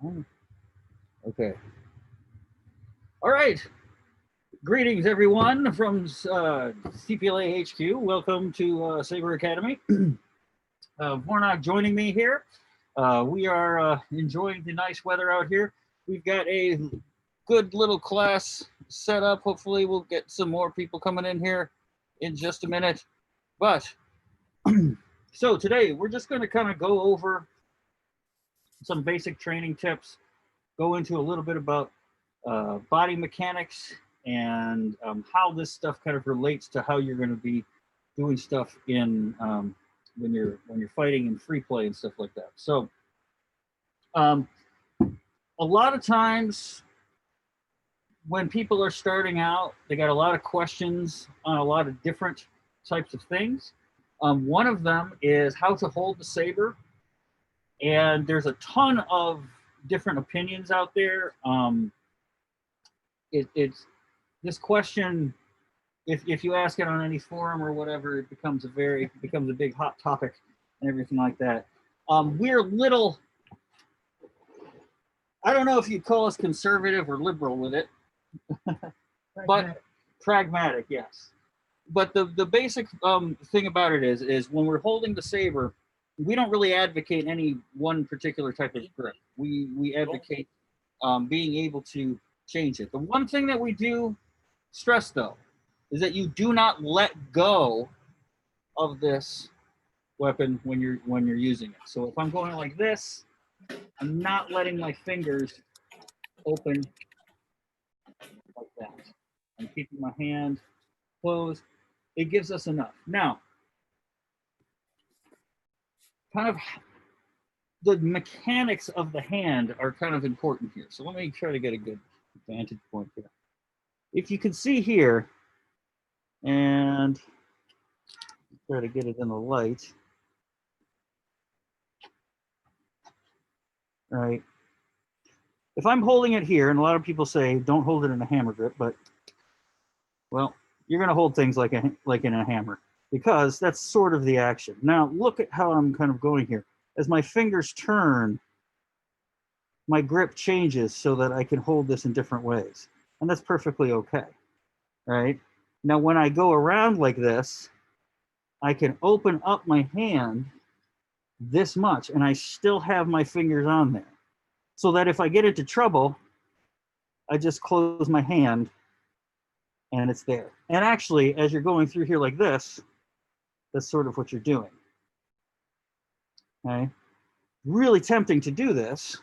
Okay. All right. Greetings, everyone, from CPLA HQ. Welcome to Saber Academy. Warnock joining me here. We are enjoying the nice weather out here. We've got a good little class set up. Hopefully, we'll get some more people coming in here in just a minute. But so today, we're just going to kind of go over some basic training tips, go into a little bit about body mechanics and how this stuff kind of relates to how you're going to be doing stuff in when you're fighting in free play and stuff like that. So a lot of times when people are starting out, they got a lot of questions on a lot of different types of things. One of them is how to hold the saber, and there's a ton of different opinions out there. It's this question. If you ask it on any forum or whatever, it becomes a big hot topic and everything like that. We're little. I don't know if you'd call us conservative or liberal with it, but pragmatic, yes. But the basic thing about it is when we're holding the saber, we don't really advocate any one particular type of grip. We advocate being able to change it. The one thing that we do stress, though, is that you do not let go of this weapon when you're using it. So if I'm going like this, I'm not letting my fingers open like that. I'm keeping my hand closed. It gives us enough. Now, kind of the mechanics of the hand are kind of important here. So let me try to get a good vantage point here. If you can see here, and try to get it in the light, right? If I'm holding it here, and a lot of people say don't hold it in a hammer grip, but well, you're going to hold things like in a hammer because that's sort of the action. Now look at how I'm kind of going here. As my fingers turn, my grip changes so that I can hold this in different ways, and that's perfectly okay, right? Now when I go around like this, I can open up my hand this much, and I still have my fingers on there, so that if I get into trouble, I just close my hand, and it's there. And actually, as you're going through here like this, that's sort of what you're doing. Okay? Really tempting to do this,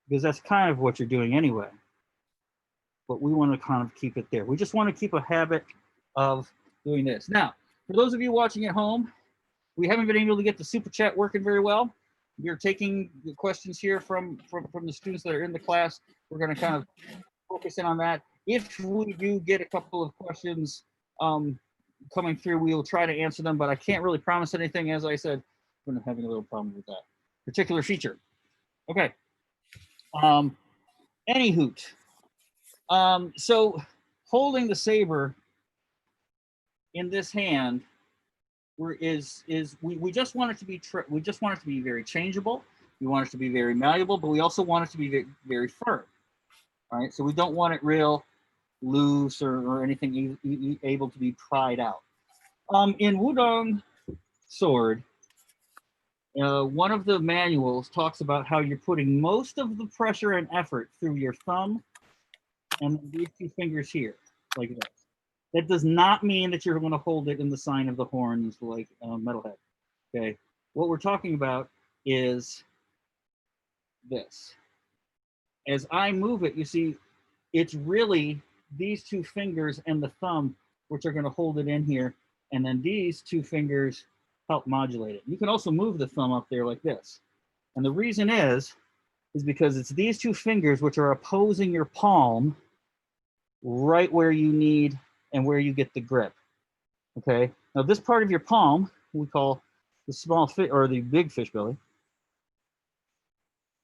because that's kind of what you're doing anyway. But we want to kind of keep it there. We just want to keep a habit of doing this. Now, for those of you watching at home, we haven't been able to get the super chat working very well. We're taking the questions here from the students that are in the class. We're going to kind of focus in on that. If we do get a couple of questions coming through, we will try to answer them, but I can't really promise anything. As I said, I'm having a little problem with that particular feature. Okay. Any hoot. So holding the saber in this hand we just want it to be very changeable. We want it to be very malleable, but we also want it to be very, very firm. All right, so we don't want it real loose or anything able to be pried out. In Wudong sword, one of the manuals talks about how you're putting most of the pressure and effort through your thumb and these two fingers here, like this. That does not mean that you're going to hold it in the sign of the horns like metalhead. Okay, what we're talking about is this. As I move it, you see, it's really these two fingers and the thumb which are going to hold it in here, and then these two fingers help modulate it. You can also move the thumb up there like this, and the reason is because it's these two fingers which are opposing your palm right where you need and where you get the grip. Okay, now this part of your palm we call the small fish or the big fish belly,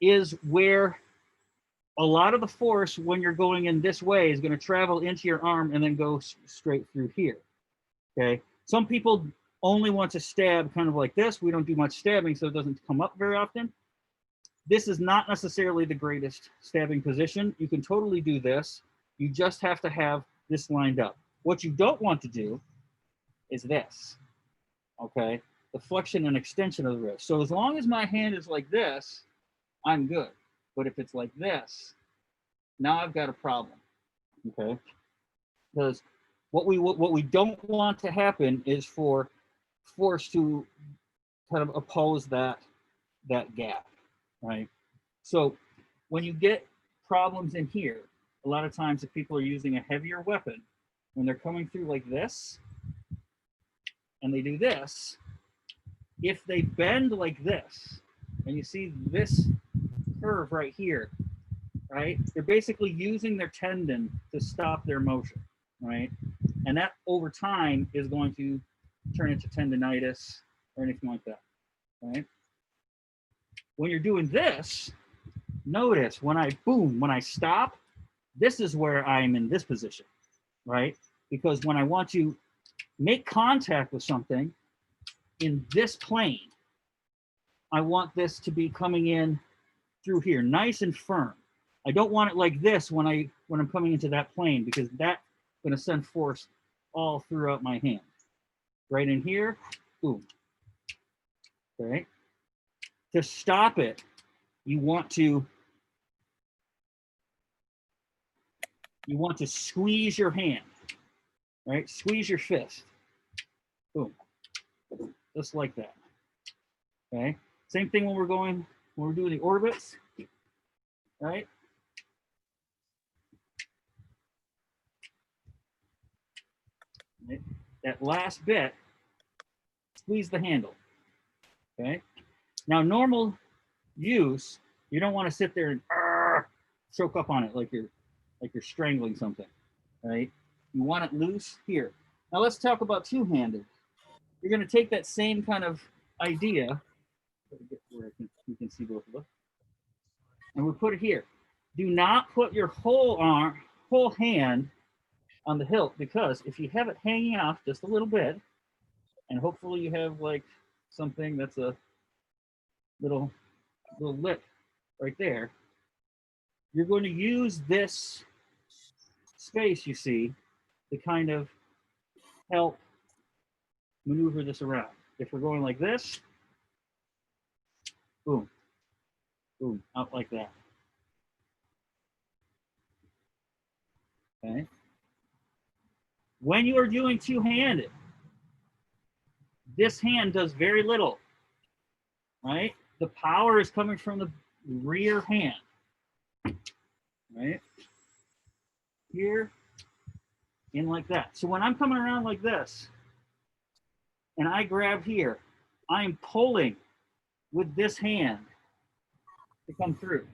is where a lot of the force when you're going in this way is going to travel into your arm and then go straight through here. Okay, some people only want to stab kind of like this. We don't do much stabbing, so it doesn't come up very often. This is not necessarily the greatest stabbing position. You can totally do this. You just have to have this lined up. What you don't want to do is this, okay? The flexion and extension of the wrist. So as long as my hand is like this, I'm good. But if it's like this, now I've got a problem, okay? Because what we don't want to happen is for force to kind of oppose that gap, right? So when you get problems in here, a lot of times if people are using a heavier weapon, when they're coming through like this, and they do this, if they bend like this, and you see this curve right here, right? They're basically using their tendon to stop their motion, right? And that over time is going to turn into tendonitis or anything like that, right? When you're doing this, notice when I boom, when I stop, this is where I'm in this position, right? Because when I want to make contact with something in this plane, I want this to be coming in through here, nice and firm. I don't want it like this when I'm coming into that plane, because that's going to send force all throughout my hand. Right in here, boom. Okay. To stop it, you want to squeeze your hand, right? Squeeze your fist. Boom. Just like that. Okay. Same thing when we're doing the orbits, right? Right? That last bit, squeeze the handle. Okay. Now, normal use, you don't want to sit there and choke up on it like you're strangling something, right? You want it loose here. Now let's talk about two-handed. You're going to take that same kind of idea, where you can see both of them, and we put it here. Do not put your whole hand on the hilt, because if you have it hanging off just a little bit, and hopefully you have like something that's a little lip right there, you're going to use this space, you see, to kind of help maneuver this around. If we're going like this, boom, boom, out like that. Okay. When you are doing two-handed, this hand does very little, right? The power is coming from the rear hand, right? Here, in like that. So when I'm coming around like this, and I grab here, I am pulling with this hand to come through,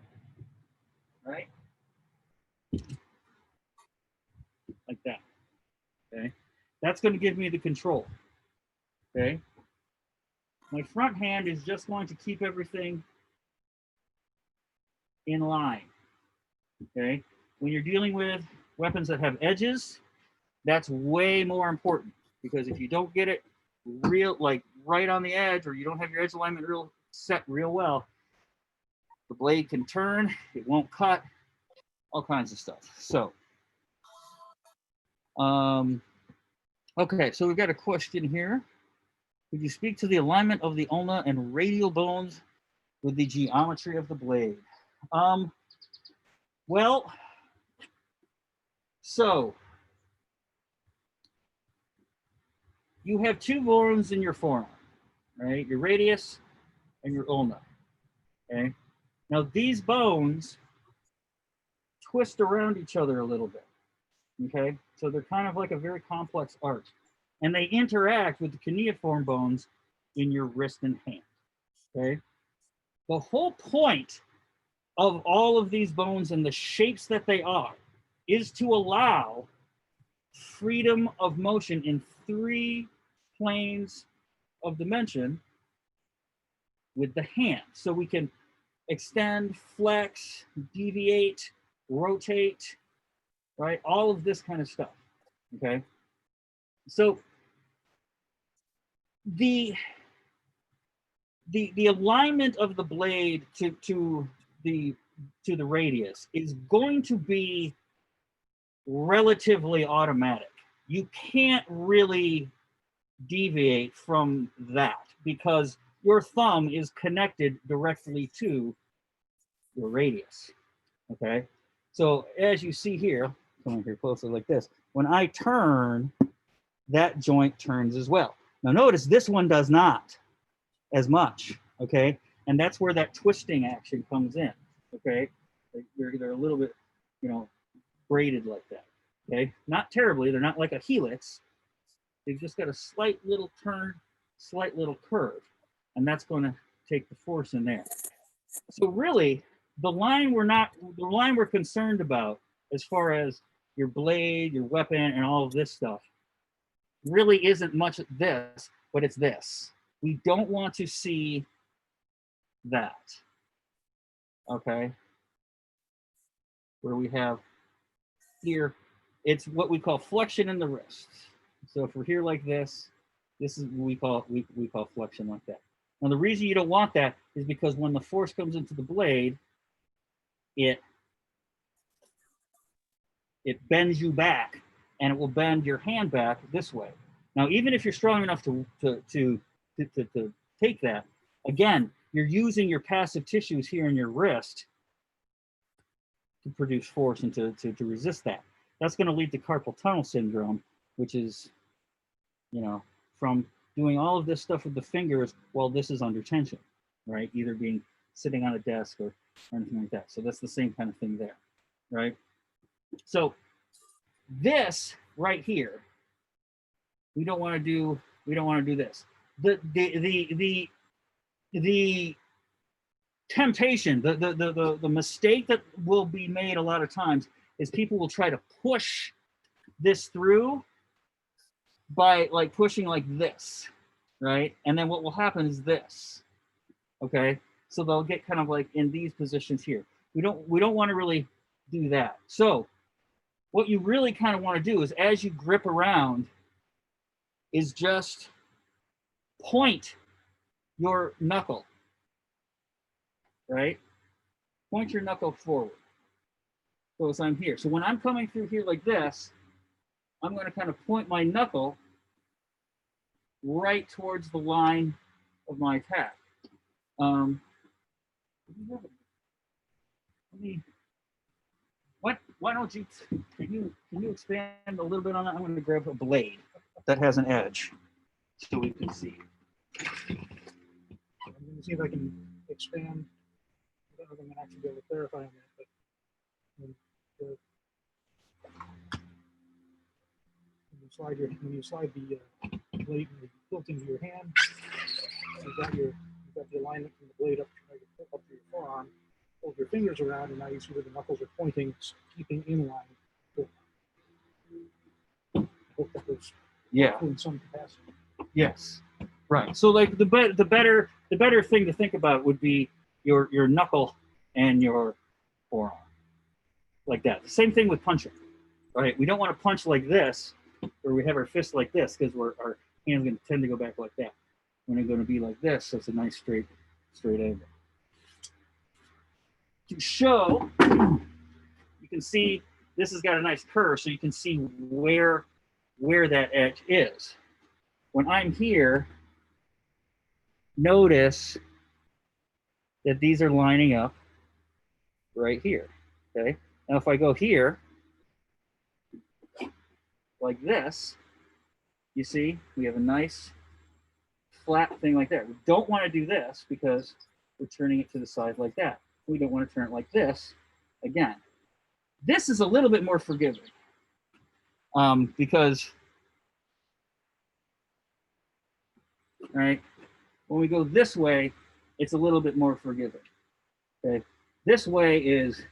right? Like that, okay? That's going to give me the control, okay? My front hand is just going to keep everything in line, okay? When you're dealing with weapons that have edges, that's way more important, because if you don't get it like right on the edge, or you don't have your edge alignment set real well, the blade can turn, it won't cut, all kinds of stuff. So, okay, so we've got a question here. Could you speak to the alignment of the ulna and radial bones with the geometry of the blade? Well, so you have two bones in your forearm, right? Your radius and your ulna, okay? Now these bones twist around each other a little bit, okay? So they're kind of like a very complex arch, and they interact with the cuneiform bones in your wrist and hand, okay? The whole point of all of these bones and the shapes that they are is to allow freedom of motion in 3 planes of dimension with the hand. So we can extend, flex, deviate, rotate, right? All of this kind of stuff, okay? So the alignment of the blade to the to the radius is going to be relatively automatic. You can't really deviate from that because your thumb is connected directly to your radius. Okay, so as you see here, come here closer like this. When I turn, that joint turns as well. Now notice this one does not as much. Okay, and that's where that twisting action comes in. Okay, they're a little bit, you know, braided like that. Okay, not terribly. They're not like a helix. They've just got a slight little turn, slight little curve, and that's going to take the force in there. So really, the line we're concerned about as far as your blade, your weapon, and all of this stuff really isn't much this, but it's this. We don't want to see that. Okay, where we have here, it's what we call flexion in the wrist. So if we're here like this, this is what we call flexion like that. Now the reason you don't want that is because when the force comes into the blade, it bends you back, and it will bend your hand back this way. Now even if you're strong enough to take that, again, you're using your passive tissues here in your wrist to produce force and to resist that. That's going to lead to carpal tunnel syndrome, which is, you know, from doing all of this stuff with the fingers while this is under tension, right? Either being sitting on a desk or anything like that. So that's the same kind of thing there, right? So this right here, we don't want to do this. The temptation, the mistake that will be made a lot of times is people will try to push this through by like pushing like this, right? And then what will happen is this, okay? So they'll get kind of like in these positions here. We don't want to really do that. So what you really kind of want to do is as you grip around is just point your knuckle, right? Point your knuckle forward. So as I'm here. So when I'm coming through here like this, I'm going to kind of point my knuckle right towards the line of my attack. Why don't you, can you expand a little bit on that? I'm going to grab a blade that has an edge so we can see. I'm going to see if I can expand. I don't know if I'm going to actually be able to clarify on that, but when you slide the blade built into your hand, you've got the alignment from the blade up to your forearm. Hold your fingers around, and now you see where the knuckles are pointing, keeping in line. I hope that was in some capacity. Yes. Right. So like the better thing to think about would be your knuckle and your forearm. Like that. The same thing with punching. Right? We don't want to punch like this, where we have our fist like this, because our hand's going to tend to go back like that. When it's going to be like this, so it's a nice straight angle. To show, you can see this has got a nice curve, so you can see where that edge is. When I'm here, notice that these are lining up right here. Okay. Now if I go here, like this, you see we have a nice flat thing like that. We don't want to do this because we're turning it to the side like that. We don't want to turn it like this again. This is a little bit more forgiving because, right, when we go this way, it's a little bit more forgiving. Okay, this way is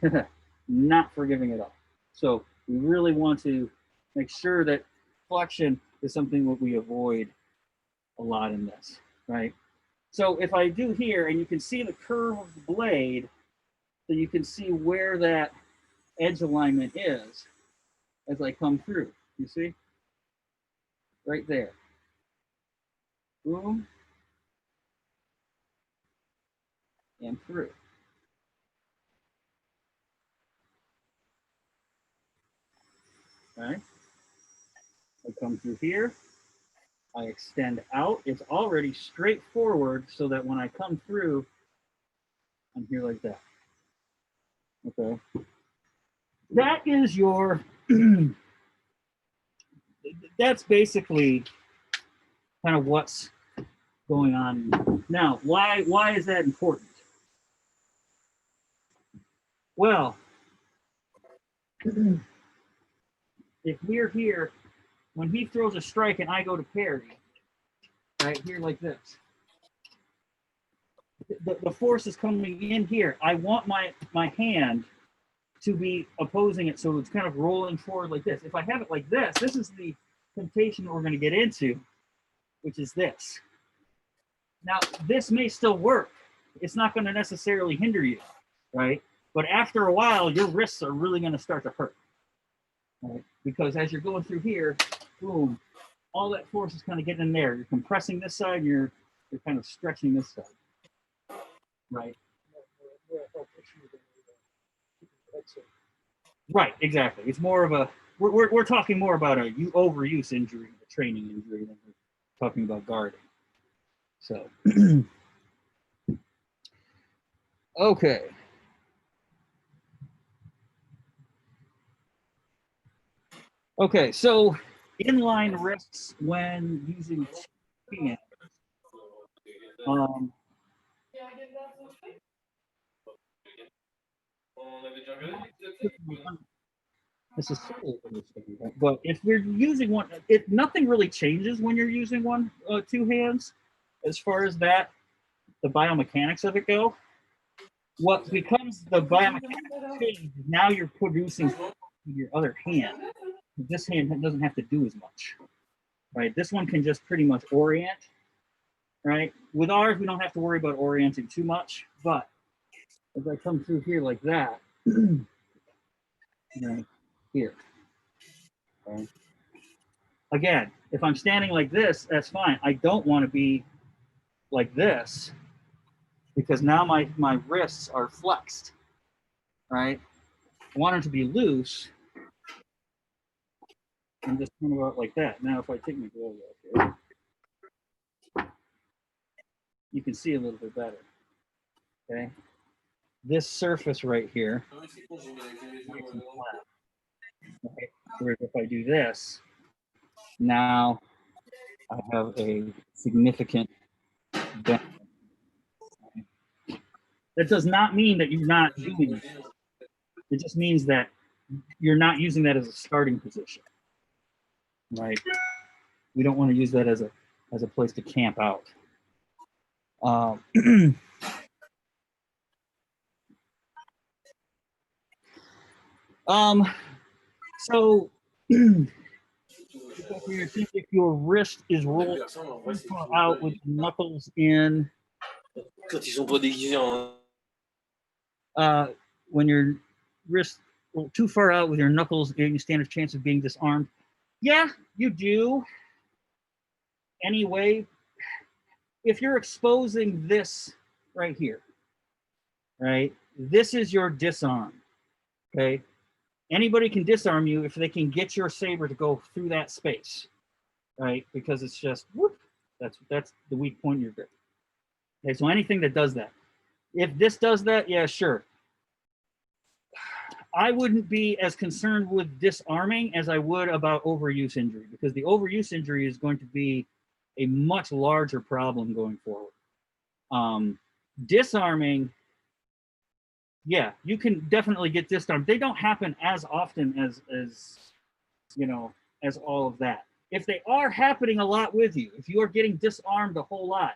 not forgiving at all. So we really want to make sure that flexion is something that we avoid a lot in this, right? So if I do here, and you can see the curve of the blade, so you can see where that edge alignment is as I come through. You see? Right there. Boom. And through. come through here. I extend out. It's already straightforward so that when I come through, I'm here like that. Okay. That is your, that's basically kind of what's going on. Now, why is that important? Well, if we're here, when he throws a strike and I go to parry, right here like this, the force is coming in here. I want my hand to be opposing it, so it's kind of rolling forward like this. If I have it like this is the temptation that we're going to get into, which is this. Now, this may still work. It's not going to necessarily hinder you, right? But after a while, your wrists are really going to start to hurt, right? Because as you're going through here, boom, all that force is kind of getting in there. You're compressing this side, and you're kind of stretching this side, right? Right, exactly. It's more of a, we're talking more about a overuse injury, a training injury, than we're talking about guarding. So, okay. Okay, so inline wrists when using two hands. This is so interesting, but if we're using one, nothing really changes when you're using two hands, as far as that, the biomechanics of it go. What becomes the biomechanics change is now you're producing with your other hand. This hand doesn't have to do as much, right? This one can just pretty much orient, right? With ours, we don't have to worry about orienting too much, but as I come through here like that, here. Okay. Again, if I'm standing like this, that's fine. I don't want to be like this because now my wrists are flexed, right? I want them to be loose and just come about like that. Now, if I take my gloves off here, you can see a little bit better, okay? This surface right here, okay? Whereas if I do this, now I have a significant bend. That does not mean that you're not doing it. It just means that you're not using that as a starting position, right? We don't want to use that as a place to camp out. So if your wrist is rolled out with knuckles in, when your wrist too far out with your knuckles, you stand a chance of being disarmed. Yeah, you do. Anyway, if you're exposing this right here, right, this is your disarm. Okay, anybody can disarm you if they can get your saber to go through that space, right? Because it's just whoop, that's the weak point in your grip. Okay, so anything that does that. If this does that, yeah, sure. I wouldn't be as concerned with disarming as I would about overuse injury, because the overuse injury is going to be a much larger problem going forward. Disarming, yeah, you can definitely get disarmed. They don't happen as often as you know, as all of that. If they are happening a lot with you, if you are getting disarmed a whole lot,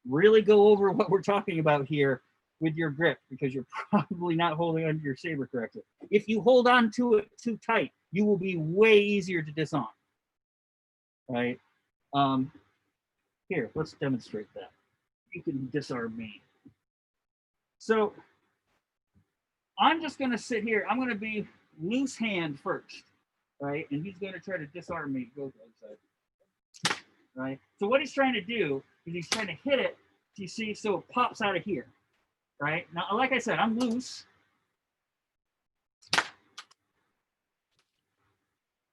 really go over what we're talking about here with your grip, because you're probably not holding onto your saber correctly. If you hold on to it too tight, you will be way easier to disarm, right? Here, let's demonstrate that. You can disarm me. So I'm just going to sit here. I'm going to be loose hand first, right? And he's going to try to disarm me. Go to the other side, right? So what he's trying to do is he's trying to hit it, you see, so it pops out of here, right? Now, like I said, I'm loose,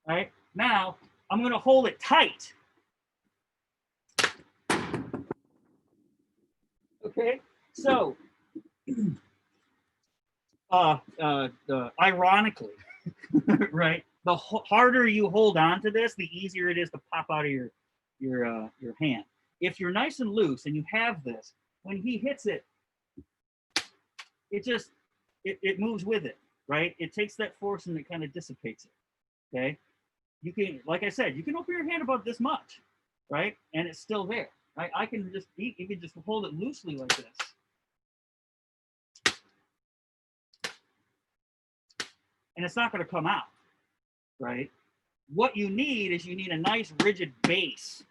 right? Now, I'm going to hold it tight. Okay, so ironically, right, the harder you hold on to this, the easier it is to pop out of your hand. If you're nice and loose and you have this, when he hits it, it moves with it, right? It takes that force and it kind of dissipates it. Okay, you can, like I said, you can open your hand about this much, right, and it's still there. Right? I can just, you can just hold it loosely like this. And it's not going to come out, right? What you need is you need a nice rigid base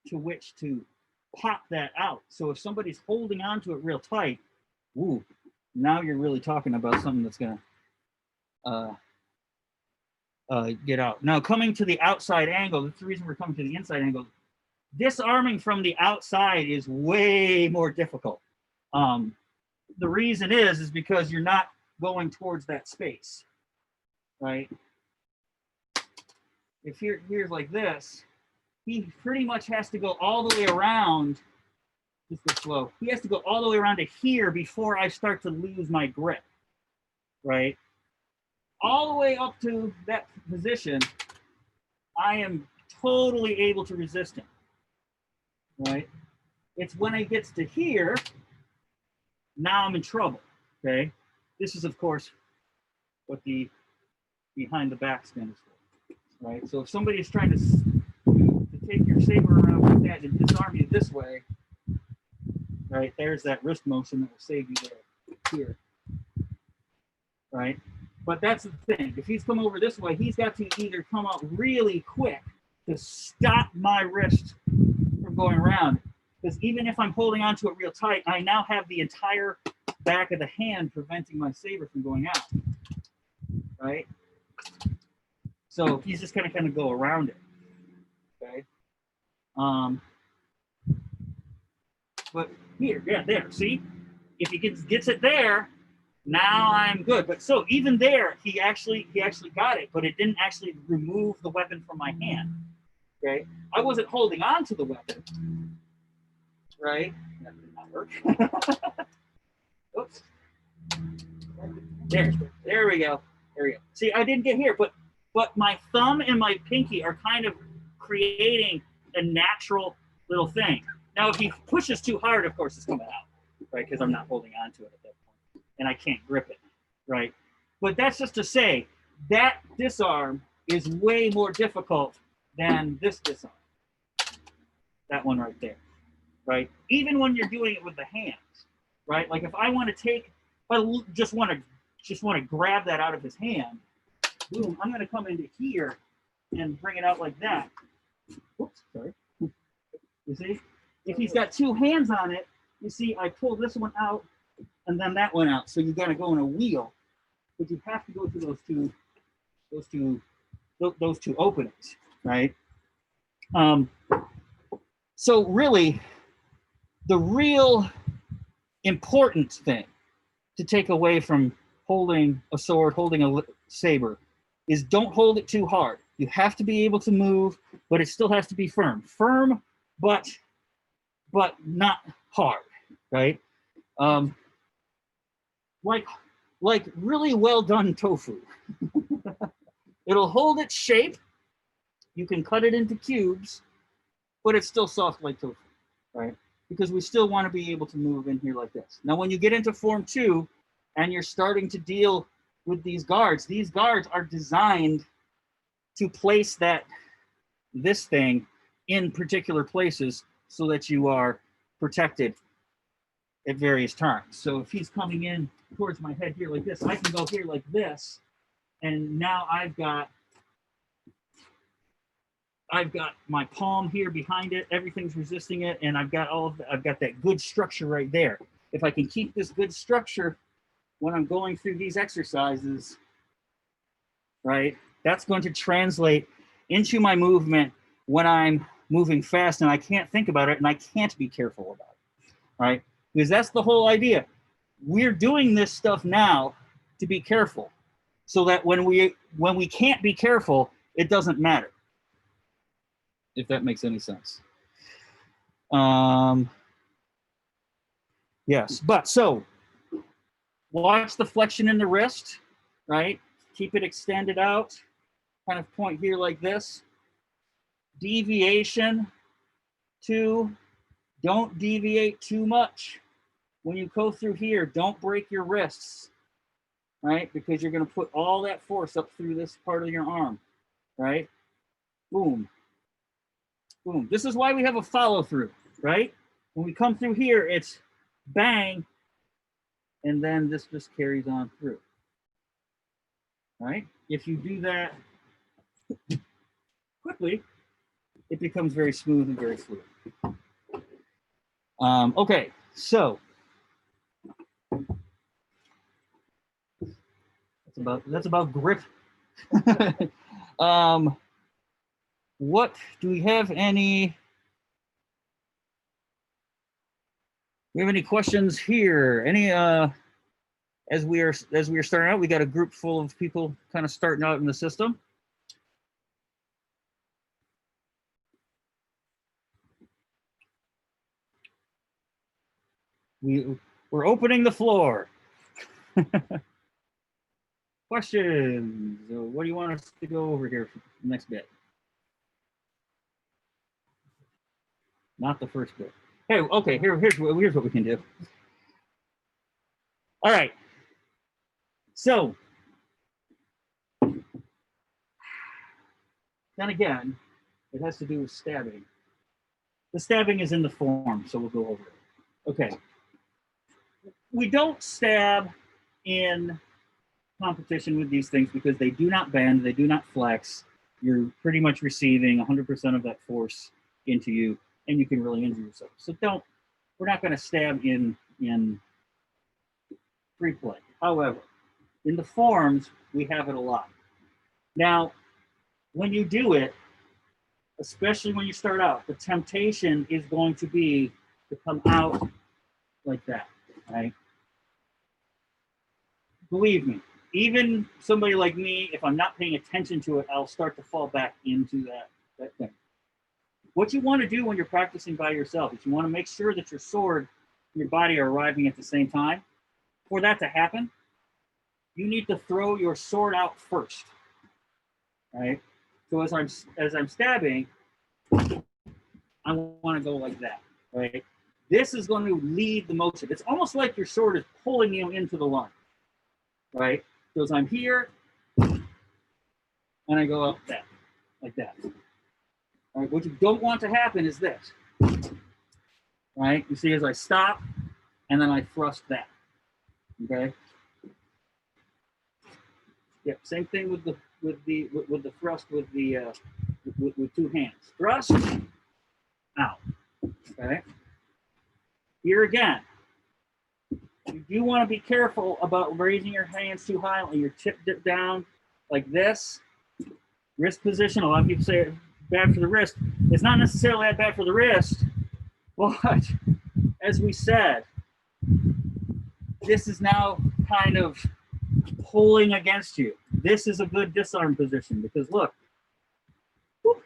to which to pop that out. So if somebody's holding onto it real tight, ooh, now you're really talking about something that's going to get out. Now, coming to the outside angle, that's the reason we're coming to the inside angle. Disarming from the outside is way more difficult. The reason is because you're not going towards that space. Right? If here's like this, he pretty much has to go all the way around. Just go slow. He has to go all the way around to here before I start to lose my grip. Right? All the way up to that position, I am totally able to resist him. Right? It's when it gets to here, now I'm in trouble. Okay? This is, of course, what the behind the back spin is for, right? So if somebody is trying to take your saber around like that and disarm you this way, right? There's that wrist motion that will save you there, here, right? But that's the thing. If he's come over this way, he's got to either come out really quick to stop my wrist from going around. Because even if I'm holding onto it real tight, I now have the entire back of the hand preventing my saber from going out, right? So he's just kind of go around it, okay? But here, yeah, there. See, if he gets it there, now I'm good. But so even there, he actually got it, but it didn't actually remove the weapon from my hand. Okay, I wasn't holding on to the weapon, right? That did not work. Oops. There we go. There we go. See, I didn't get here, but my thumb and my pinky are kind of creating a natural little thing. Now, if he pushes too hard, of course, it's coming out, right? Because I'm not holding on to it at that point, and I can't grip it, right? But that's just to say that disarm is way more difficult than this disarm. That one right there, right? Even when you're doing it with the hands, right? Like if I want to take, I just want to grab that out of his hand. Boom, I'm going to come into here and bring it out like that. Whoops, sorry. You see? If he's got two hands on it, you see I pull this one out and then that one out. So you got to go in a wheel, but you have to go through those two openings, right? So really, the real important thing to take away from holding a sword, holding a saber, is don't hold it too hard. You have to be able to move, but it still has to be firm. Firm, but not hard, right? Like really well done tofu. It'll hold its shape. You can cut it into cubes, but it's still soft like tofu, right? Because we still want to be able to move in here like this. Now, when you get into Form 2 and you're starting to deal with these guards are designed to place this thing in particular places so that you are protected at various times. So if he's coming in towards my head here like this, I can go here like this, and now I've got my palm here behind it, everything's resisting it, and I've got that good structure right there. If I can keep this good structure when I'm going through these exercises, right, that's going to translate into my movement when I'm moving fast and I can't think about it and I can't be careful about it, right? Because that's the whole idea. We're doing this stuff now to be careful so that when we can't be careful, it doesn't matter, if that makes any sense. Yes, but so watch the flexion in the wrist, right? Keep it extended out, kind of point here like this. Deviation, 2, don't deviate too much. When you go through here, don't break your wrists, right? Because you're going to put all that force up through this part of your arm, right? Boom, boom. This is why we have a follow through, right? When we come through here, it's bang, and then this just carries on through, right? If you do that quickly, it becomes very smooth and very fluid. Okay, so that's about grip. What do we have any? We have any questions here? Any as we are starting out, we got a group full of people kind of starting out in the system. We're opening the floor. Questions? What do you want us to go over here for the next bit? Not the first bit. Hey, okay, here's what we can do. All right. So, then again, it has to do with stabbing. The stabbing is in the form, so we'll go over it. Okay. We don't stab in competition with these things because they do not bend, they do not flex. You're pretty much receiving 100% of that force into you, and you can really injure yourself. So we're not going to stab in free play. However, in the forms, we have it a lot. Now, when you do it, especially when you start out, the temptation is going to be to come out like that, right? Believe me, even somebody like me, if I'm not paying attention to it, I'll start to fall back into that thing. What you want to do when you're practicing by yourself is you want to make sure that your sword and your body are arriving at the same time. For that to happen, you need to throw your sword out first, right? So as I'm stabbing, I want to go like that, right? This is going to lead the motion. It's almost like your sword is pulling you into the lunge, right? So as I'm here, and I go up that, like that. All right, what you don't want to happen is this, right? You see, as I stop, and then I thrust that. Okay. Yep. Same thing with the thrust with the with 2 hands. Thrust, out. Okay. Here again, you do want to be careful about raising your hands too high and your tip dip down like this. Wrist position. A lot of people say it's bad for the wrist. It's not necessarily that bad for the wrist, but as we said, this is now kind of pulling against you. This is a good disarm position because look, whoop,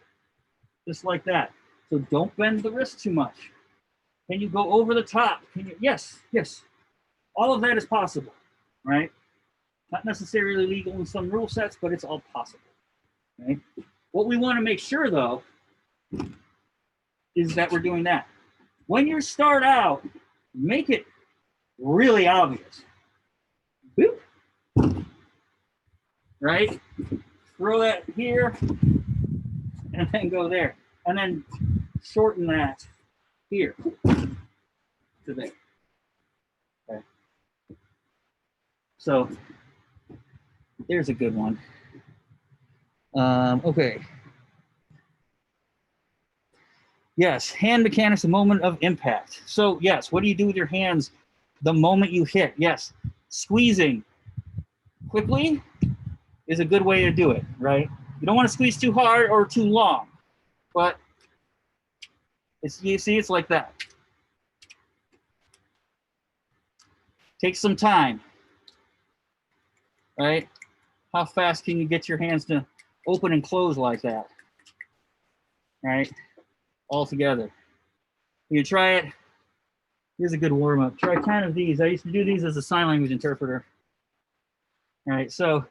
just like that. So don't bend the wrist too much. Can you go over the top? Can you? Yes, yes. All of that is possible, right? Not necessarily legal in some rule sets, but it's all possible. Right? What we want to make sure, though, is that we're doing that. When you start out, make it really obvious. Boop. Right? Throw that here, and then go there. And then shorten that here to there. Okay. So there's a good one. Okay. Yes, hand mechanics, the moment of impact. So yes, what do you do with your hands the moment you hit? Yes, squeezing quickly is a good way to do it, right? You don't want to squeeze too hard or too long, but you see, it's like that. Takes some time, right? How fast can you get your hands to open and close like that? right? All together. You try it. Here's a good warm up. Try kind of these. I used to do these as a sign language interpreter. All right, so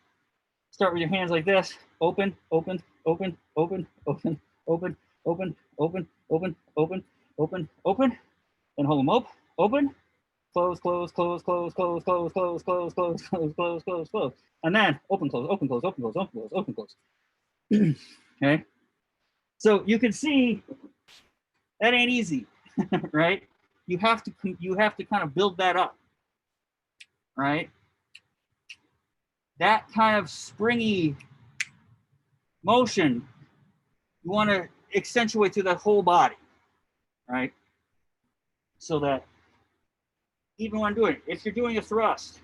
start with your hands like this. Open, open, open, open, open, open, open, open, open, open, open, open. Then hold them up. Open, close, close, close, close, close, close, close, close, close, close, close, close, close. And then open, close, open, close, open, close, open, close, open, close. Okay. So you can see that ain't easy, right? You have to kind of build that up, right? That kind of springy motion, you want to accentuate through the whole body, right? So that even when doing it, if you're doing a thrust,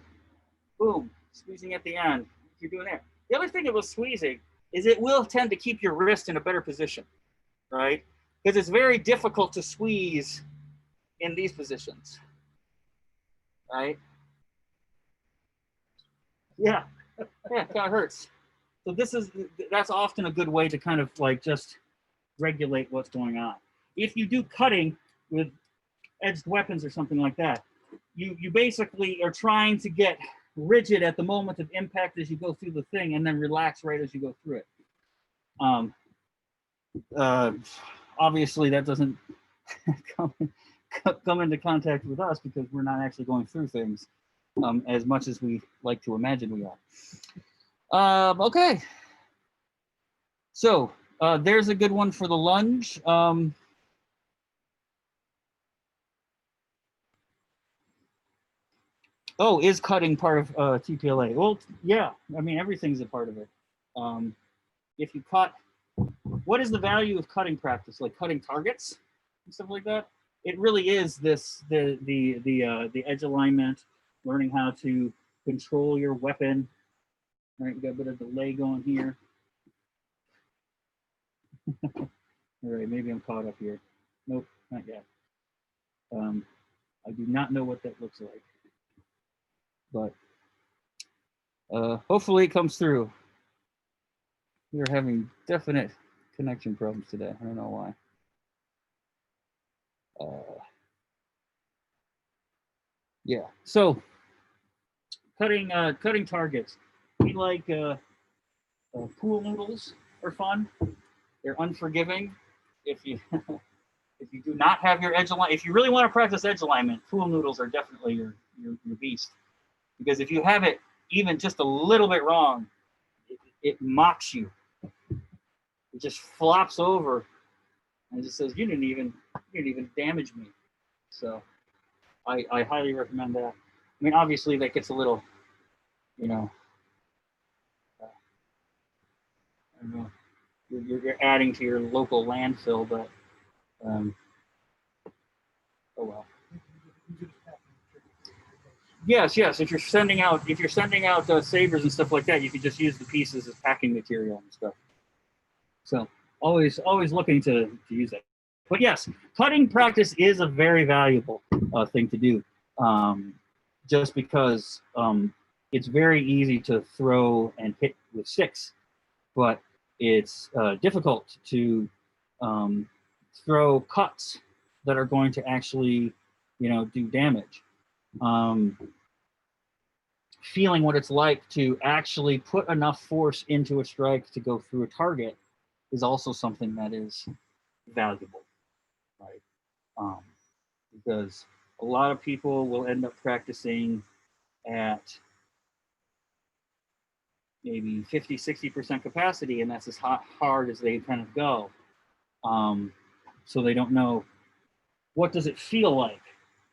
boom, squeezing at the end, if you're doing that. The other thing about squeezing is it will tend to keep your wrist in a better position, right? Because it's very difficult to squeeze in these positions, right? Yeah, yeah, it kind of hurts. So that's often a good way to kind of like just regulate what's going on. If you do cutting with edged weapons or something like that, you basically are trying to get rigid at the moment of impact as you go through the thing, and then relax right as you go through it. Obviously, that doesn't come into contact with us because we're not actually going through things as much as we like to imagine we are. Okay. So there's a good one for the lunge. Oh, is cutting part of TPLA? Well, yeah. I mean, everything's a part of it. If you cut, what is the value of cutting practice? Like cutting targets and stuff like that? It really is the edge alignment, learning how to control your weapon. All right, we got a bit of delay going here. All right, maybe I'm caught up here. Nope, not yet. I do not know what that looks like, but hopefully it comes through. We are having definite connection problems today. I don't know why. Yeah, so cutting targets. We like pool noodles are fun. They're unforgiving. If you if you do not have your edge alignment, if you really want to practice edge alignment, pool noodles are definitely your beast. Because if you have it even just a little bit wrong, it mocks you. It just flops over and just says you didn't even damage me. So I highly recommend that. I mean, obviously that gets a little, you know, I don't know, you're adding to your local landfill, but oh well. Yes. If you're sending out sabers and stuff like that, you can just use the pieces as packing material and stuff. So always looking to use that. But yes, cutting practice is a very valuable thing to do, just because it's very easy to throw and hit with sticks, but it's difficult to throw cuts that are going to actually, do damage. Feeling what it's like to actually put enough force into a strike to go through a target is also something that is valuable, right? Because a lot of people will end up practicing at maybe 50, 60% capacity, and that's as hard as they kind of go. So they don't know what does it feel like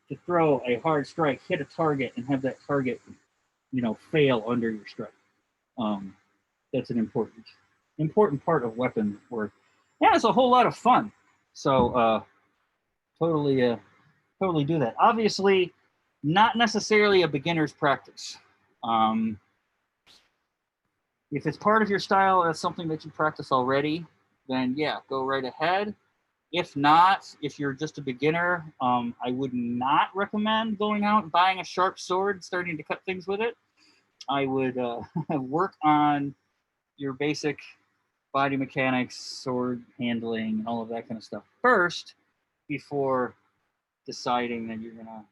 to throw a hard strike, hit a target, and have that target, fail under your strike. That's an important part of weapon work. Yeah, it's a whole lot of fun. So totally do that. Obviously, not necessarily a beginner's practice. If it's part of your style, that's something that you practice already, then yeah, go right ahead. If not, if you're just a beginner, I would not recommend going out and buying a sharp sword, starting to cut things with it. I would work on your basic body mechanics, sword handling, and all of that kind of stuff first before deciding that you're gonna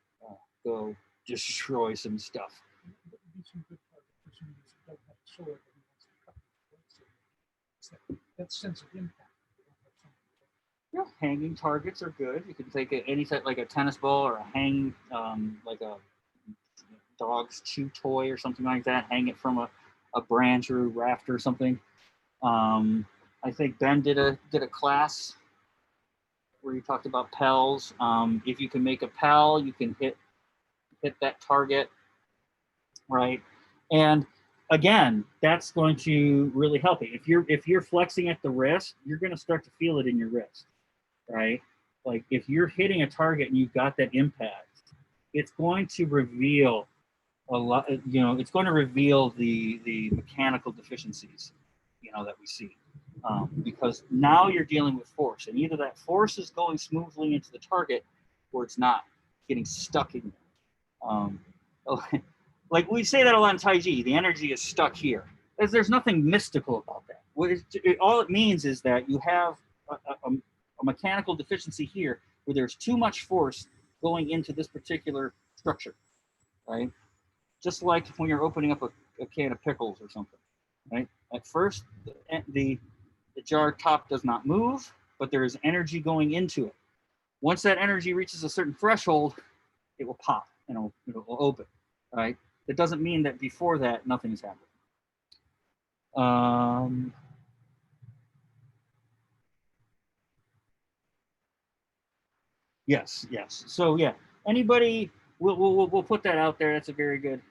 go destroy some stuff. That would be some good target for somebody who doesn't have a sword but he wants to cut the blade. It's that sense of impact. You don't have something Yeah, hanging targets are good. You can take any type, like a tennis ball or a hang, like a dog's chew toy or something like that. Hang it from a branch or a raft or something. I think Ben did a class where he talked about pels. If you can make a pel, you can hit that target, right? And again, that's going to really help you. If you're flexing at the wrist, you're going to start to feel it in your wrist, right? Like if you're hitting a target and you've got that impact, it's going to reveal a lot. It's going to reveal the mechanical deficiencies, that we see, because now you're dealing with force, and either that force is going smoothly into the target, or it's not getting stuck in there. Like we say that a lot in Tai Chi, the energy is stuck here. There's nothing mystical about that. All it means is that you have a mechanical deficiency here where there's too much force going into this particular structure, right? Just like when you're opening up a can of pickles or something, right? At first, the jar top does not move, but there is energy going into it. Once that energy reaches a certain threshold, it will pop and it'll open, right? That doesn't mean that before that nothing's happened. Yes. So yeah, anybody, we'll put that out there. That's a very good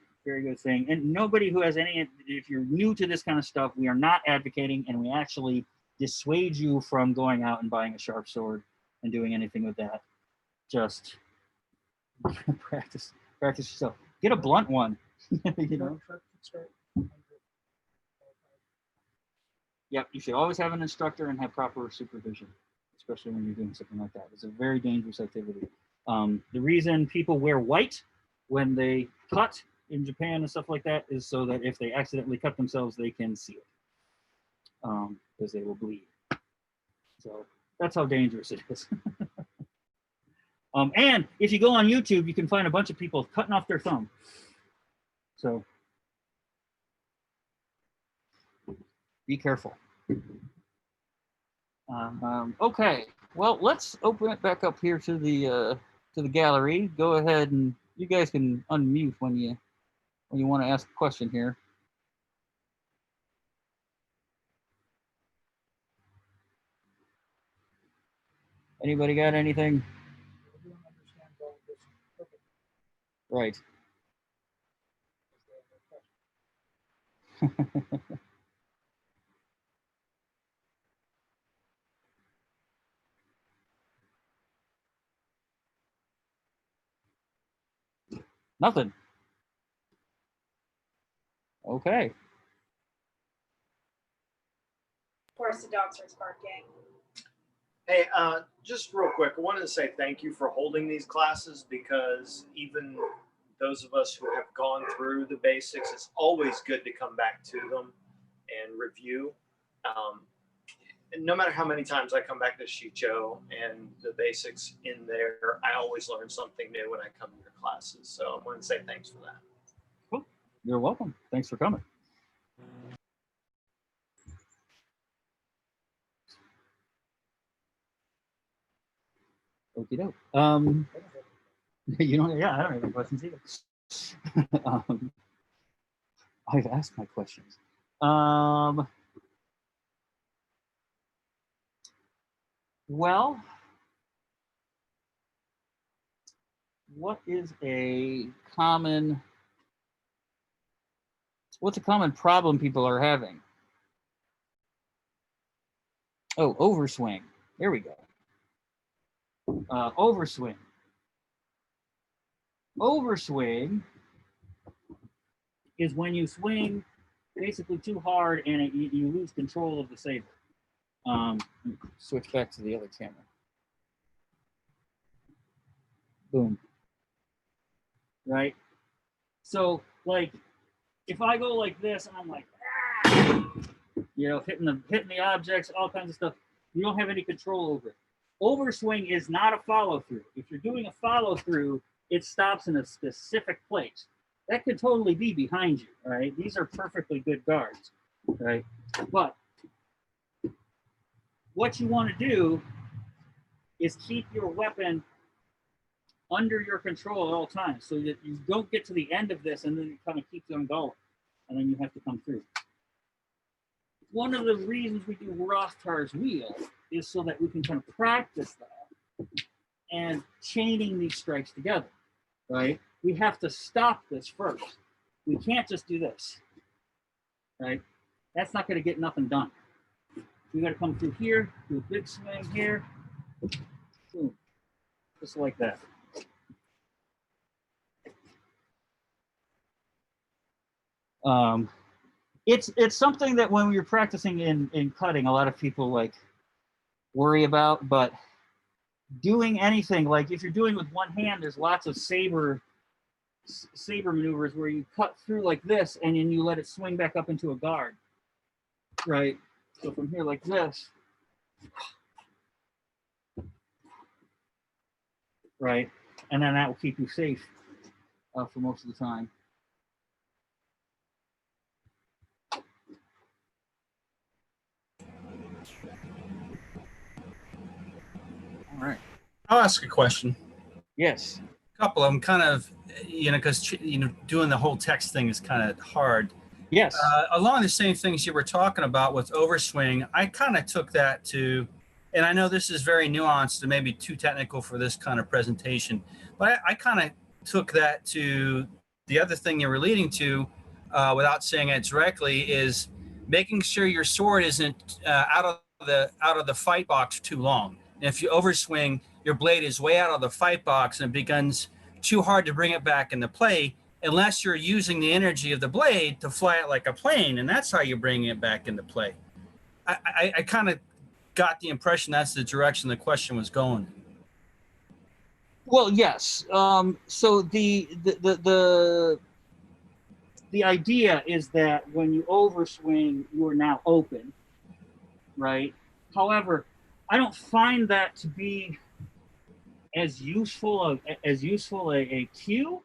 thing. And nobody who has any, if you're new to this kind of stuff, we are not advocating, and we actually dissuade you from going out and buying a sharp sword and doing anything with that. Just practice yourself. Get a blunt one. Yep, you should always have an instructor and have proper supervision, especially when you're doing something like that. It's a very dangerous activity. The reason people wear white when they cut in Japan and stuff like that is so that if they accidentally cut themselves, they can see it, because they will bleed. So that's how dangerous it is. And if you go on YouTube, you can find a bunch of people cutting off their thumb. So be careful. Okay, well, let's open it back up here to the gallery. Go ahead, and you guys can unmute when you want to ask a question here. Anybody got anything? Right. Nothing. Okay. Of course, the dogs are barking. Hey, just real quick, I wanted to say thank you for holding these classes, because even those of us who have gone through the basics, it's always good to come back to them and review. And no matter how many times I come back to Shicho and the basics in there, I always learn something new when I come to your classes. So I want to say thanks for that. Cool. You're welcome. Thanks for coming. Okie doke. Yeah, I don't have any questions either. I've asked my questions. Well, what's a common problem people are having? Oh, overswing. There we go. Overswing. Overswing is when you swing basically too hard and you lose control of the saber. Switch back to the other camera. Boom. Right? So, like, if I go like this and I'm like, you know, hitting the objects, all kinds of stuff. You don't have any control over it. Overswing is not a follow through. If you're doing a follow through, it stops in a specific place. That could totally be behind you, right? These are perfectly good guards, right? But what you want to do is keep your weapon under your control at all times so that you don't get to the end of this and then it kind of keeps on going and then you have to come through. One of the reasons we do Rothtar's wheel is so that we can kind of practice that and chaining these strikes together, right? We have to stop this first. We can't just do this, right? That's not going to get nothing done. We got to come through here, do a big swing here, boom, just like that. It's something that when you're practicing in cutting, a lot of people like worry about, but doing anything, like if you're doing with one hand, there's lots of saber maneuvers where you cut through like this and then you let it swing back up into a guard, right? So from here like this, right? And then that will keep you safe for most of the time. All right. I'll ask a question. Yes. A couple of them, kind of, because doing the whole text thing is kind of hard. Yes. Along the same things you were talking about with overswing, I kind of took that to, and I know this is very nuanced and maybe too technical for this kind of presentation, but I kind of took that to the other thing you were leading to, without saying it directly, is making sure your sword isn't out of the fight box too long. And if you overswing, your blade is way out of the fight box and it becomes too hard to bring it back into play unless you're using the energy of the blade to fly it like a plane, and that's how you're bringing it back into play. I kind of got the impression that's the direction the question was going. Well, yes. So the idea is that when you overswing, you are now open, right? However, I don't find that to be as useful a cue,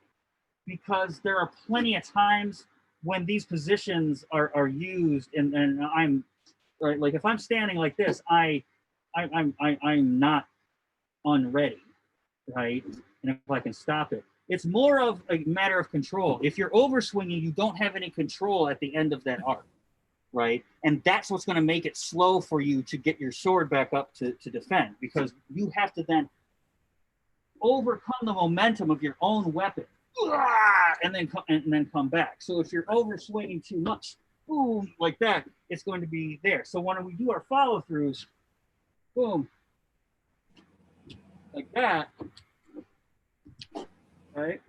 because there are plenty of times when these positions are used, and I'm right. Like if I'm standing like this, I'm not unready, right? And if I can stop it, it's more of a matter of control. If you're overswinging, you don't have any control at the end of that arc, right? And that's what's going to make it slow for you to get your sword back up to defend, because you have to then overcome the momentum of your own weapon, and then come back. So if you're overswinging too much, boom, like that, it's going to be there. So when we do our follow throughs, boom, like that, right,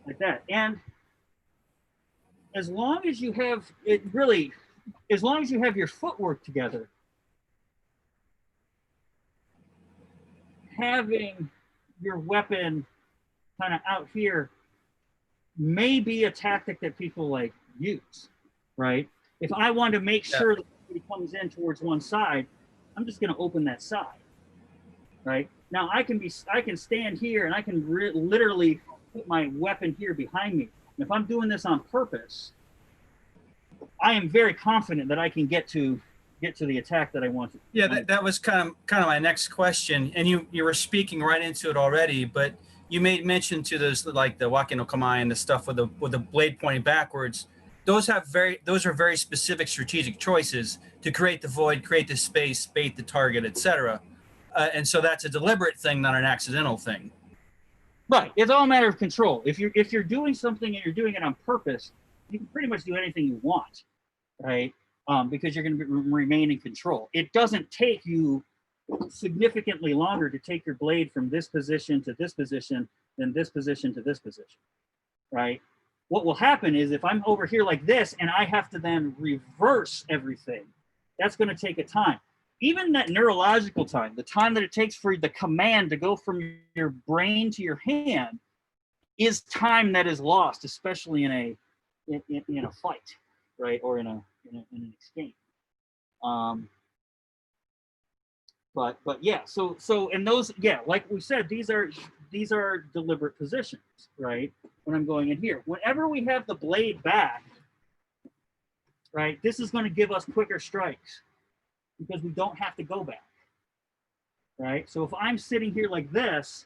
like that, and as long as you have as long as you have your footwork together, having your weapon kind of out here may be a tactic that people like use, right? If I want to make sure that somebody comes in towards one side, I'm just going to open that side, right? Now I can stand here and I can literally put my weapon here behind me. And if I'm doing this on purpose, I am very confident that I can get to the attack that I want to. Yeah, that was kind of my next question, and you were speaking right into it already, but you made mention to those, like the waki no kamae and the stuff with the blade pointing backwards. Those are very specific strategic choices to create the void, create the space, bait the target, etc. And so that's a deliberate thing, not an accidental thing. Right. It's all a matter of control. If you're doing something and you're doing it on purpose, you can pretty much do anything you want, right? Because you're going to remain in control. It doesn't take you significantly longer to take your blade from this position to this position than this position to this position, right? What will happen is if I'm over here like this and I have to then reverse everything, that's going to take a time. Even that neurological time, the time that it takes for the command to go from your brain to your hand, is time that is lost, especially in a fight, right? Or in a in an exchange. But yeah, so and those, yeah, like we said, these are deliberate positions, right? When I'm going in here, whenever we have the blade back, right, this is going to give us quicker strikes because we don't have to go back, right? So if I'm sitting here like this,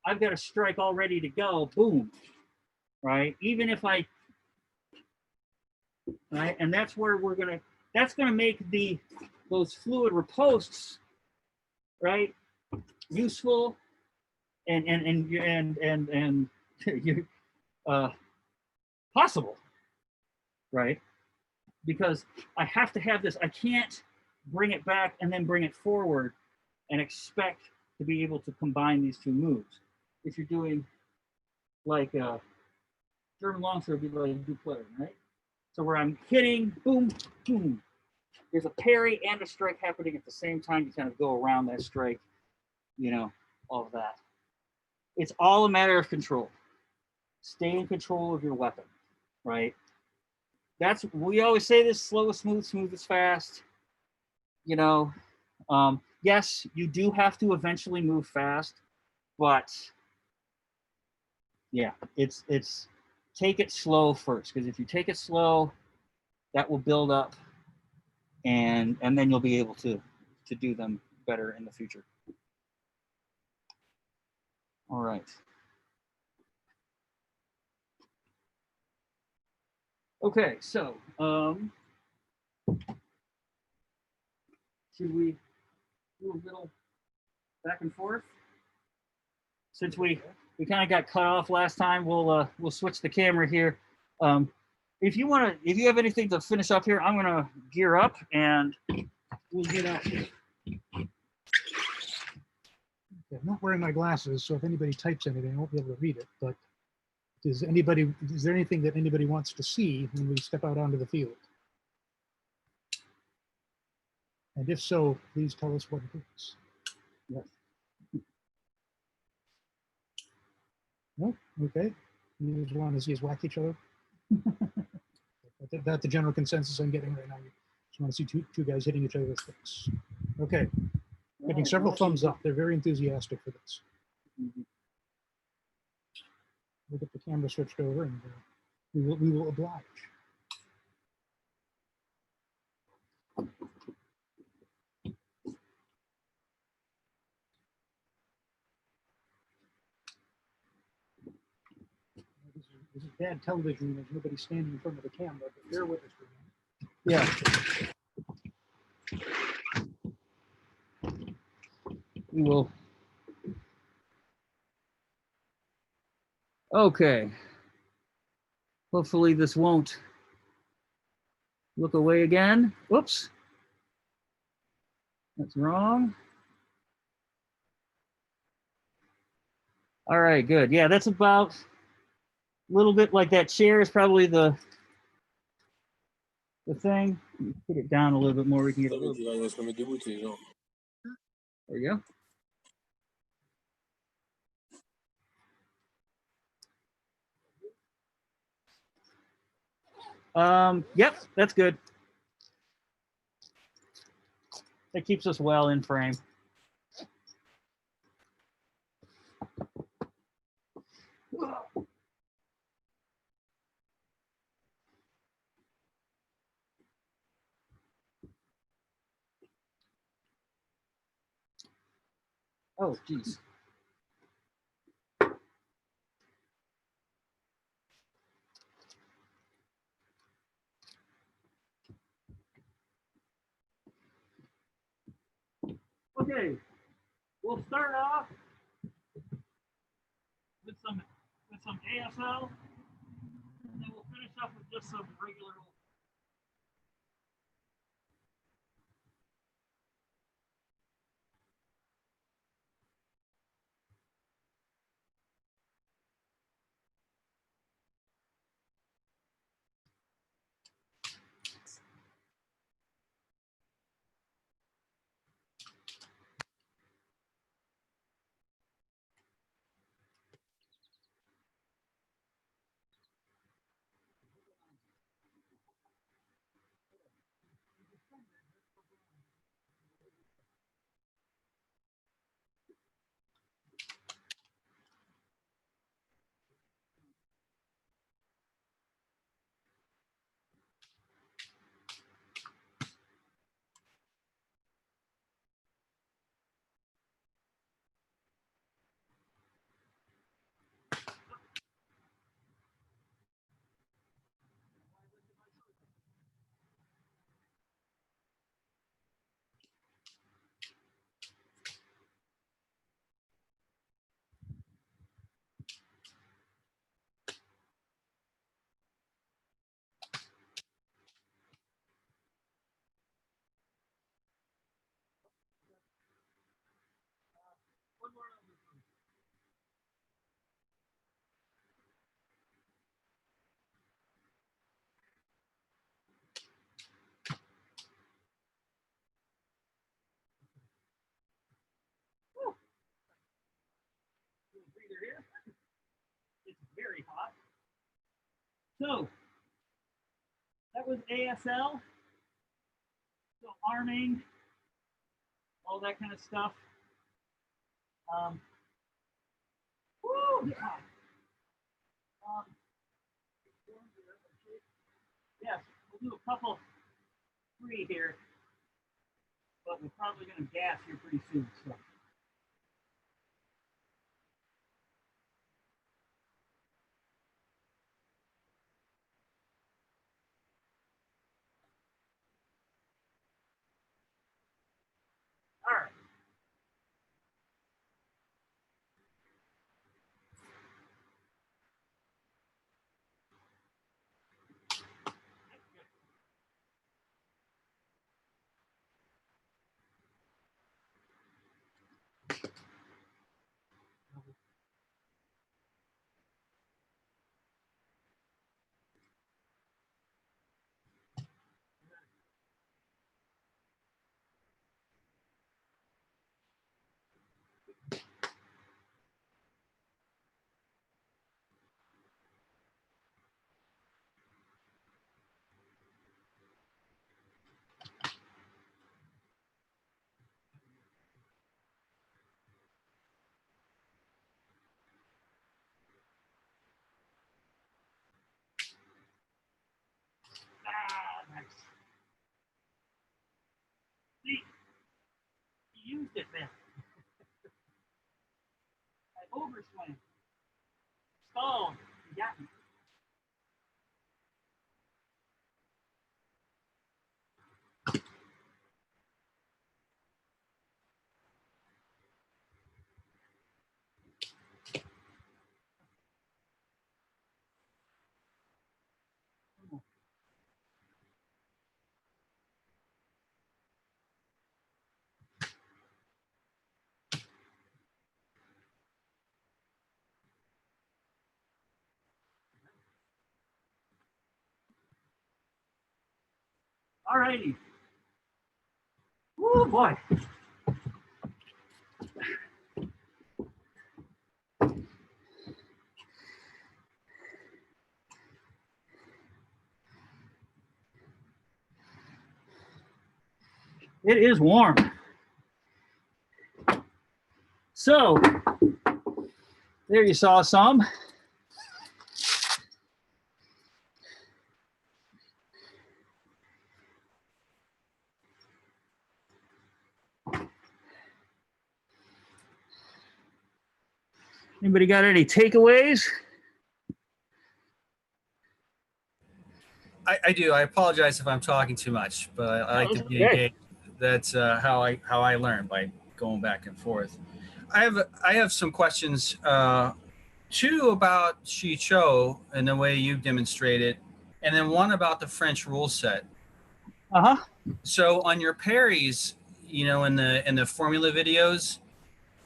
I've got a strike all ready to go, boom, right? Even if I, right, and that's where that's gonna make those fluid riposts, right, useful and possible, right? Because I have to have this. I can't bring it back and then bring it forward and expect to be able to combine these two moves. If you're doing like a German longsword, would be like dupletter, right? So where I'm hitting, boom, boom. There's a parry and a strike happening at the same time. You kind of go around that strike, all of that. It's all a matter of control. Stay in control of your weapon, right? We always say this: slow is smooth, smooth is fast. Yes, you do have to eventually move fast, but yeah, it's take it slow first, because if you take it slow, that will build up, and then you'll be able to do them better in the future. All right. Okay, so should we do a little back and forth? Since we kind of got cut off last time, we'll switch the camera here. If you have anything to finish up here, I'm gonna gear up and we'll get out here. I'm not wearing my glasses, so if anybody types anything, I won't be able to read it. But is there anything that anybody wants to see when we step out onto the field? And if so, please tell us what it is. Yes. No? Okay. You just want to see us whack each other? That's the general consensus I'm getting right now. You just want to see two guys hitting each other with sticks. Okay. Getting several thumbs up. They're very enthusiastic for this. We'll get the camera switched over and we will oblige. This is bad television. There's nobody standing in front of the camera, but bear with us for a minute. Yeah. We will. Okay. Hopefully this won't look away again. Whoops. That's wrong. All right, good. Yeah, that's about a little bit like that chair is probably the thing. Put it down a little bit more. We can get a little bit. There you go. Yep, that's good. That keeps us well in frame. Oh, geez. Okay, we'll start off with some ASL, and then we'll finish up with just some regular. very hot. So that was ASL. So arming, all that kind of stuff. Woo, yeah. Yes, we'll do a couple free here, but we're probably going to gas here pretty soon. So. All right. Nice. See, you used it then. I overswing. Stalled. You got me. All righty. Woo, boy. It is warm. So, there you saw some. Anybody got any takeaways? I do. I apologize if I'm talking too much, but I like to be engaged. That's how I learn, by going back and forth. I have some questions. Two about Shicho and the way you demonstrate it, and then one about the French rule set. Uh-huh. So on your parries, you know, in the formula videos,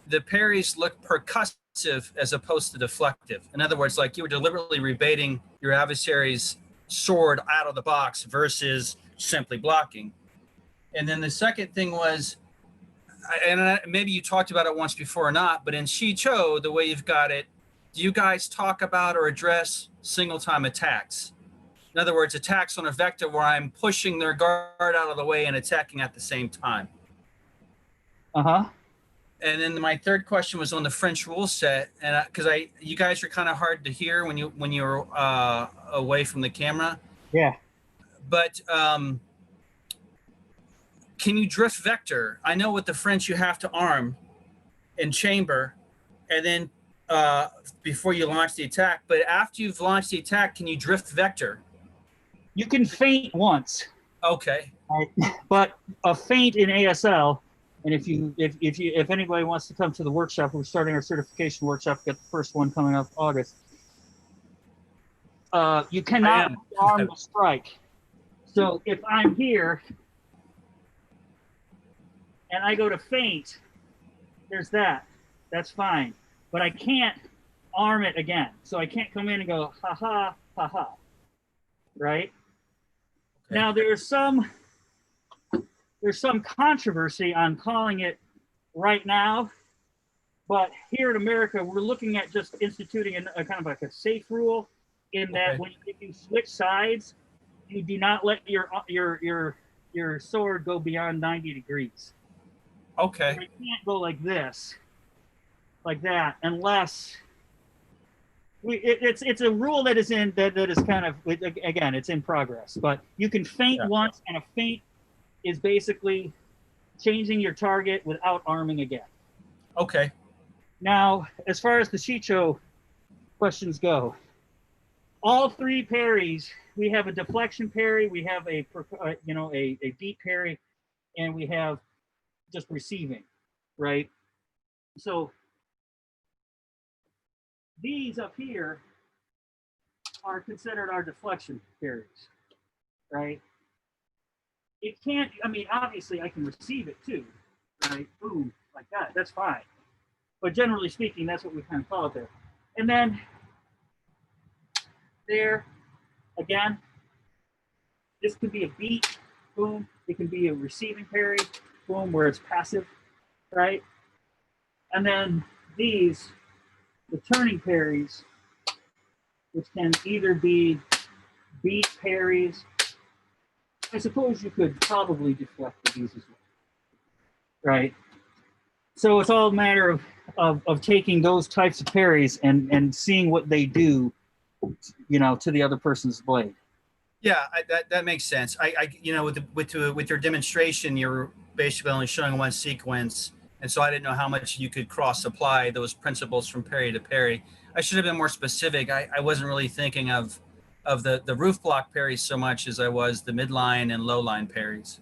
the parries look percussive as opposed to deflective. In other words, like you were deliberately rebating your adversary's sword out of the box versus simply blocking. And then the second thing was, and maybe you talked about it once before or not, but in Shicho, the way you've got it, do you guys talk about or address single time attacks? In other words, attacks on a vector where I'm pushing their guard out of the way and attacking at the same time. Uh-huh. And then my third question was on the French rule set, and because you guys are kind of hard to hear when you're away from the camera. Yeah. But can you drift vector? I know with the French you have to arm and chamber, and then before you launch the attack. But after you've launched the attack, can you drift vector? You can feint once. Okay. Right? But a feint in ASL, and if anybody wants to come to the workshop, we're starting our certification workshop. We've got the first one coming up August. You cannot arm the strike. So if I'm here and I go to feint, there's that. That's fine. But I can't arm it again. So I can't come in and go, ha ha, ha ha. Right? Okay. Now there's some controversy on calling it right now But here in America, we're looking at just instituting a kind of like a safe rule in that Okay. when if you switch sides, you do not let your sword go beyond 90 degrees. Okay. You can't go like this, like that, unless it's a rule that is in that is kind of, again, it's in progress. But you can feint Yeah. once, and a feint is basically changing your target without arming again. Okay. Now, as far as the Shicho questions go, all three parries, we have a deflection parry, we have a beat parry, and we have just receiving, right? So these up here are considered our deflection parries, right? It can't, I mean, obviously I can receive it too, right? Boom, like that, that's fine. But generally speaking, that's what we kind of call it there. And then there, again, this could be a beat, boom. It can be a receiving parry, boom, where it's passive, right? And then these, the turning parries, which can either be beat parries. I suppose you could probably deflect these as well, right? So it's all a matter of taking those types of parries and seeing what they do, to the other person's blade. Yeah, that makes sense. With your demonstration, you're basically only showing one sequence, and so I didn't know how much you could cross apply those principles from parry to parry. I should have been more specific. I wasn't really thinking of the roof block parries so much as I was the midline and low line parries.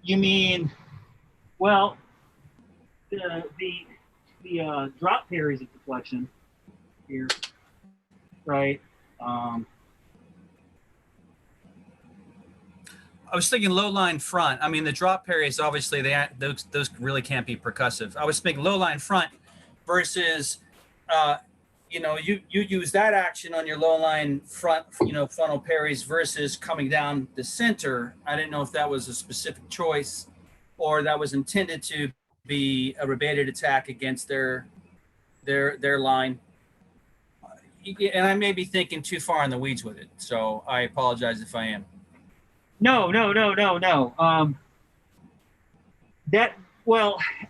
You mean, well, the drop parries of deflection here, right? I was thinking low line front. I mean, the drop parries, obviously, those really can't be percussive. I was thinking low line front versus, you use that action on your low line front, frontal parries versus coming down the center. I didn't know if that was a specific choice or that was intended to be a rebated attack against their line. And I may be thinking too far in the weeds with it, so I apologize if I am. No.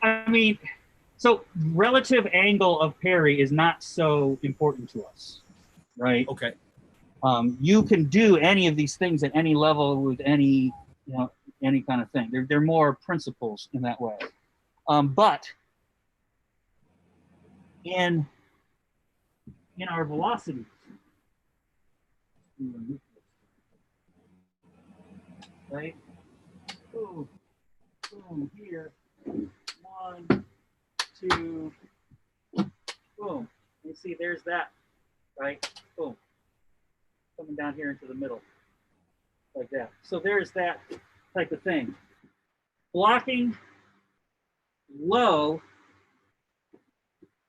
I mean, so relative angle of parry is not so important to us, right? Okay. You can do any of these things at any level with any kind of thing. They're more principles in that way. But in our velocities, right? Boom, boom, here. 1, 2, boom. You see, there's that, right? Boom. Coming down here into the middle, like that. So there's that type of thing. Blocking low,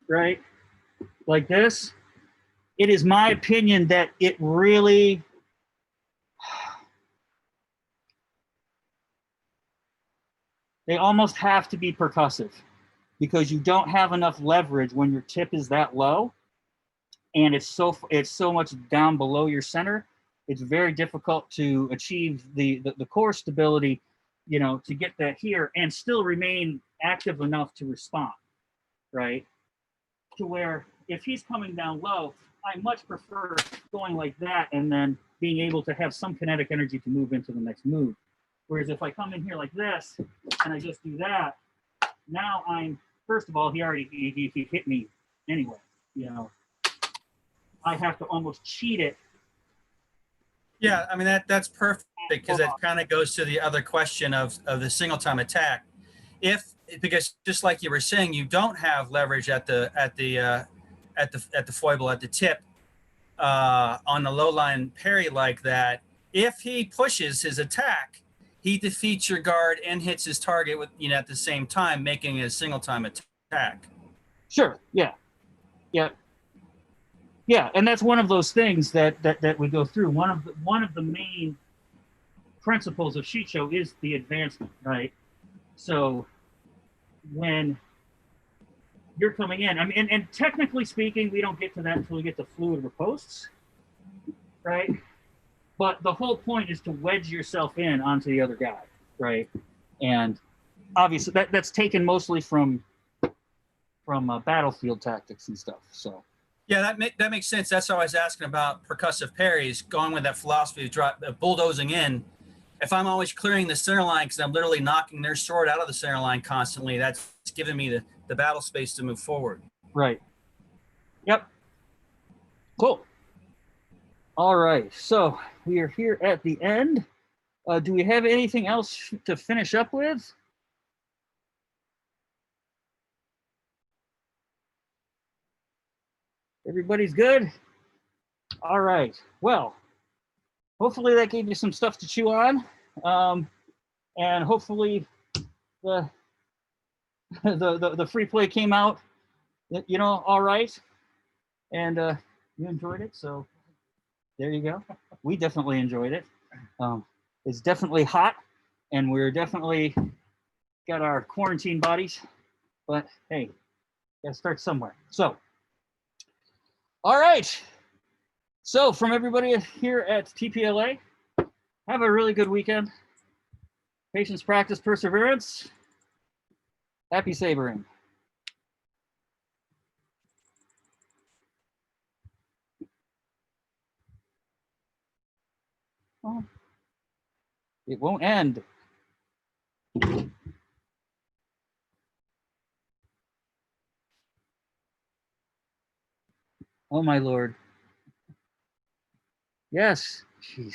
right? Like this. It is my opinion that it really they almost have to be percussive because you don't have enough leverage when your tip is that low and it's so much down below your center. It's very difficult to achieve the core stability, to get that here and still remain active enough to respond, right? To where if he's coming down low, I much prefer going like that and then being able to have some kinetic energy to move into the next move. Whereas if I come in here like this and I just do that, now first of all, he hit me anyway. I have to almost cheat it. Yeah, I mean that's perfect because that kind of goes to the other question of the single time attack. Because just like you were saying, you don't have leverage at the foible at the tip on the low line parry like that. If he pushes his attack, he defeats your guard and hits his target with at the same time, making it a single time attack. Sure. Yeah. And that's one of those things that we go through. One of the main principles of Shicho is the advancement, right? So when you're coming in, I mean, and technically speaking, we don't get to that until we get to fluid riposts, right? But the whole point is to wedge yourself in onto the other guy, right? And obviously that's taken mostly from battlefield tactics and stuff. So Yeah, that makes sense. That's why I was asking about percussive parries, going with that philosophy of bulldozing in. If I'm always clearing the center line because I'm literally knocking their sword out of the center line constantly, that's giving me the battle space to move forward. right. Yep. Cool. All right. So we are here at the end. Do we have anything else to finish up with? Everybody's good? All right. Well, hopefully that gave you some stuff to chew on. And hopefully the free play came out, you know, all right. And you enjoyed it. So there you go. We definitely enjoyed it. It's definitely hot, and we're definitely got our quarantine bodies. But hey, gotta start somewhere. So, all right. So from everybody here at TPLA, have a really good weekend. Patience, practice, perseverance. Happy sabering. Well, it won't end. Oh my Lord. Yes. Jeez.